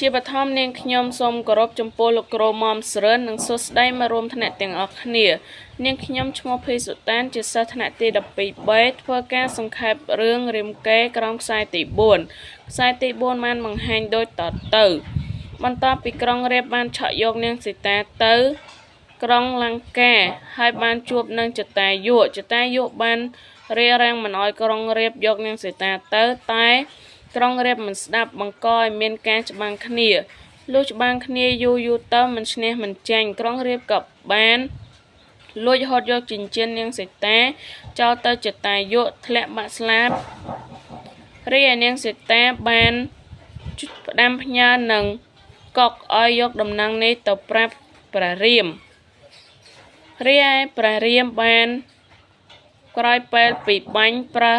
ជាបឋមនាងខ្ញុំសូមគោរពចំពោះលោកគ្រូមុំសរឿននិងសួស្តីមករួមថ្នាក់ទាំងអស់គ្នានាងខ្ញុំឈ្មោះភីសុតានជាសិស្សថ្នាក់ទី 12B ធ្វើការសង្ខេបរឿងរាមកេរ្តិ៍ក្រោមខ្សែទី 4 ខ្សែទី 4 បានបង្ហាញដូចតទៅបន្ទាប់ពីក្រុងរាពណ៍បានឆក់យកនាងសីតាទៅក្រុងលង្កាហើយបានជួបនឹងចតាយុបានរារាំងមិនឲ្យក្រុងរាពណ៍យកនាងសីតាទៅតែក្រុងរាពណ៍មិនស្ដាប់បង្កឲ្យមានការច្បាំងគ្នាលុះច្បាំងគ្នាយូរទៅមិនឈ្នះមិនចាញ់ក្រុងរាពណ៍ក៏បានលួចហូតយកចិញ្ចៀននាងសីតាចោលទៅចតាយុធ្លាក់បាក់ស្លាប់រីឯនាងសីតាបានផ្ដាំផ្ញើនឹងកុកឲ្យយកដំណឹងនេះទៅប្រាប់ព្រះរាមរីឯព្រះរាមបានក្រោយពេលពីបាញ់ប្រើ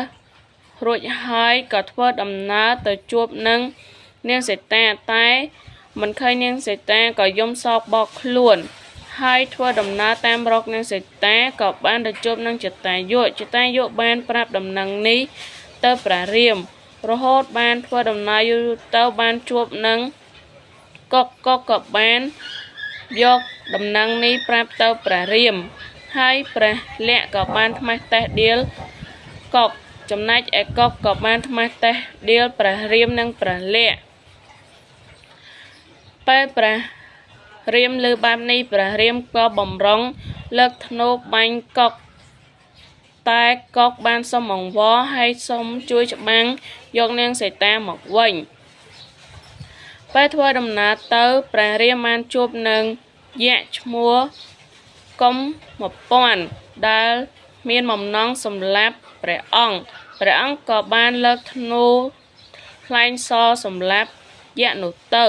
រួចហើយក៏ធ្វើដំណើរទៅជួបនឹងនាងសីតាតែមិនឃើញនាងសីតាក៏យំសោកបោកខ្លួនហើយធ្វើដំណើរតាមរកនាងសីតាក៏បានទៅជួបនឹងចតាយុបានប្រាប់ដំណឹងនេះទៅព្រះរាមរហូតបានធ្វើដំណើរយូរទៅបានជួបនឹងកុកក៏បានយកដំណឹងនេះប្រាប់ទៅព្រះរាមហើយព្រះលក្សណ៍ក៏បានថ្មាសតេះដៀលកុកចំណែកឯកុកក៏បានថ្មាសតេះដៀលព្រះរាមនិងព្រះលក្សណ៍ពេលព្រះរាមលើបែបនេះព្រះរាមក៏បំរុងលើកធ្នូបាញ់កុកតែកុកបានសុំអង្វរហើយសុំជួយច្បាំងយកនាងសីតាមកវិញពេលធ្វើដំណើរទៅព្រះរាមបានជួបនឹងយក្សឈ្មោះកុំ1000ដែលមានបំណងសម្លាប់ព្រះអង្គក៏បានលើកធ្នូថ្លែងសរសម្លាប់យក្សនោះទៅ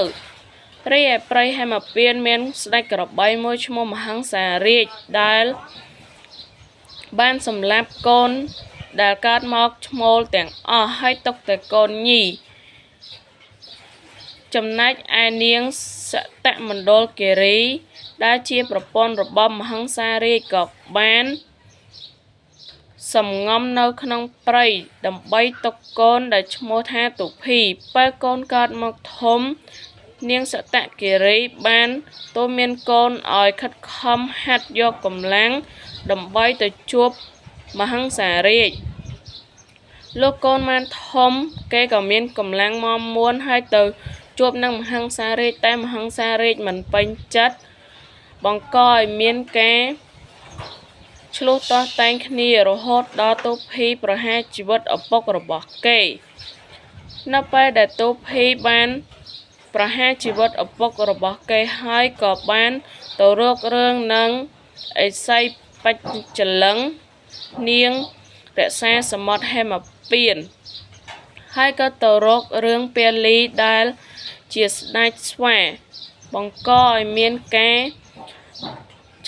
រីឯព្រៃហេមពាន្តមានស្ដេចក្របីមួយឈ្មោះមហង្សារាជដែលបានសម្លាប់កូនដែលកើតមកឈ្មោលទាំងអស់ហើយទុកតែកូនញីចំណែកឯនាងសតមណ្ឌលគិរីដែលជាប្រពន្ធរបស់មហង្សារាជក៏បានសំងំនៅក្នុងព្រៃដើម្បីទុកកូនដែលឈ្មោះថាទុភីពេលកូនកើតមកធំនាងសតគិរីបានទូលមានកូនឲ្យខិតខំហាត់យកកម្លាំងដើម្បីទៅជួបមហង្សារាជលោកកូនបានធំគេក៏មានកម្លាំងមាំមួនហើយទៅជួបនឹងមហង្សារាជតែមហង្សារាជមិនពេញចិត្តបង្កឲ្យមានការឆ្លោះទាស់តែងគ្នារហូតដល់ទូភីប្រហារជីវិតឪពុករបស់គេនៅពេលដែលទូភីបានប្រហារជីវិតឪពុករបស់គេហើយក៏បានទៅរករឿងនឹងឥសីបច្ចលឹងនាងរក្សាសមុទ្រហេមពាន្តហើយក៏ទៅរករឿងពាលីដែលជាស្ដេចស្វាបង្កឲ្យមានការ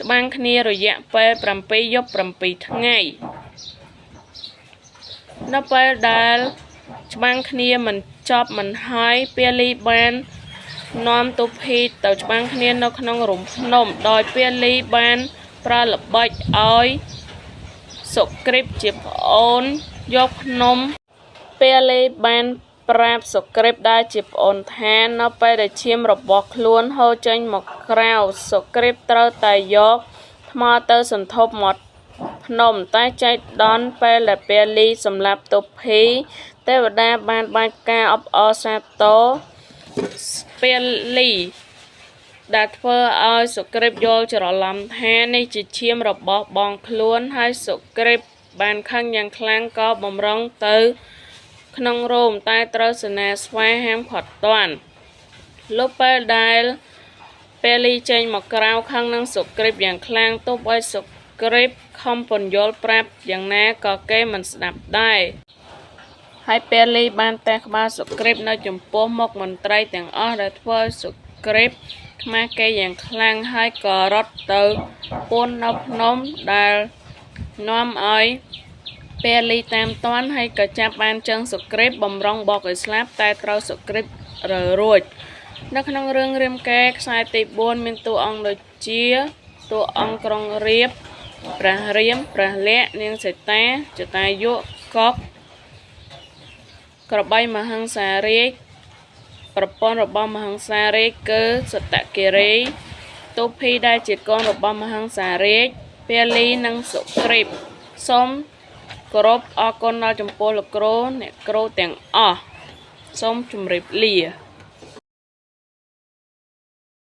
ច្បាំងគ្នារយៈពេល7យប់7ថ្ងៃនៅពេលដែលច្បាំងគ្នាមិនចប់មិនហើយពាលីបាននាំទូភីទៅច្បាំងគ្នានៅក្នុងរំភ្នំដោយពាលីបានប្រើល្បិចឲ្យសុគ្រីពជាប្អូនយកភ្នំពាលីបានប្រាប់សុគ្រីពដែលជាប្អូនថានៅពេលដែលឈាមរបស់ខ្លួនហូរចេញមកក្រៅសុគ្រីពត្រូវតែយកថ្មទៅសន្ធប់មាត់ភ្នំតែចៃដន្យពេលដែលពាលីសម្លាប់ទុភីទេវតាបានបាញ់ផ្កាអបអរសាទរពាលីដែលធ្វើឲ្យសុគ្រីពយល់ច្រឡំថានេះជាឈាមរបស់បងខ្លួនហើយសុគ្រីពបានខឹងយ៉ាងខ្លាំងក៏បំរុងទៅក្នុងរោមតែត្រូវសេនាស្វាហាមឃាត់តាន់លុះពេលដែលពាលីចេញមកក្រៅខឹងនឹងសុគ្រីពយ៉ាងខ្លាំងទោះបីសុគ្រីពខំពន្យល់ប្រាប់យ៉ាងណាក៏គេមិនស្ដាប់ដែរហើយពាលីបានតេះក្បាលសុគ្រីពនៅចំពោះមុខមន្ត្រីទាំងអស់ដែលធ្វើឲ្យសុគ្រីពខ្មាស់គេយ៉ាងខ្លាំងហើយក៏រត់ទៅពួននៅភ្នំដែលនាំឲ្យពាលីតាមតាន់ហើយក៏ចាប់បានជើងសុគ្រីពបំរុងបកឲ្យស្លាប់តែត្រូវសុគ្រីពរើរួចនៅក្នុងរឿងរាមកេរ្តិ៍ខ្សែទី 4 មានតួអង្គដូចជាតួអង្គក្រុងរាពណ៍ព្រះរាមព្រះលក្សណ៍នាងសីតាចតាយុកុកក្របីមហង្សារាជ ប្រពន្ធរបស់មហង្សារាជគឺសត្តគិរីទូភីដែលជាកូនរបស់មហង្សារាជពាលីនិងសុគ្រីពសូមគោរពអរគុណដល់ចំពោះលោកគ្រូអ្នកគ្រូទាំងអស់សូមជម្រាបលា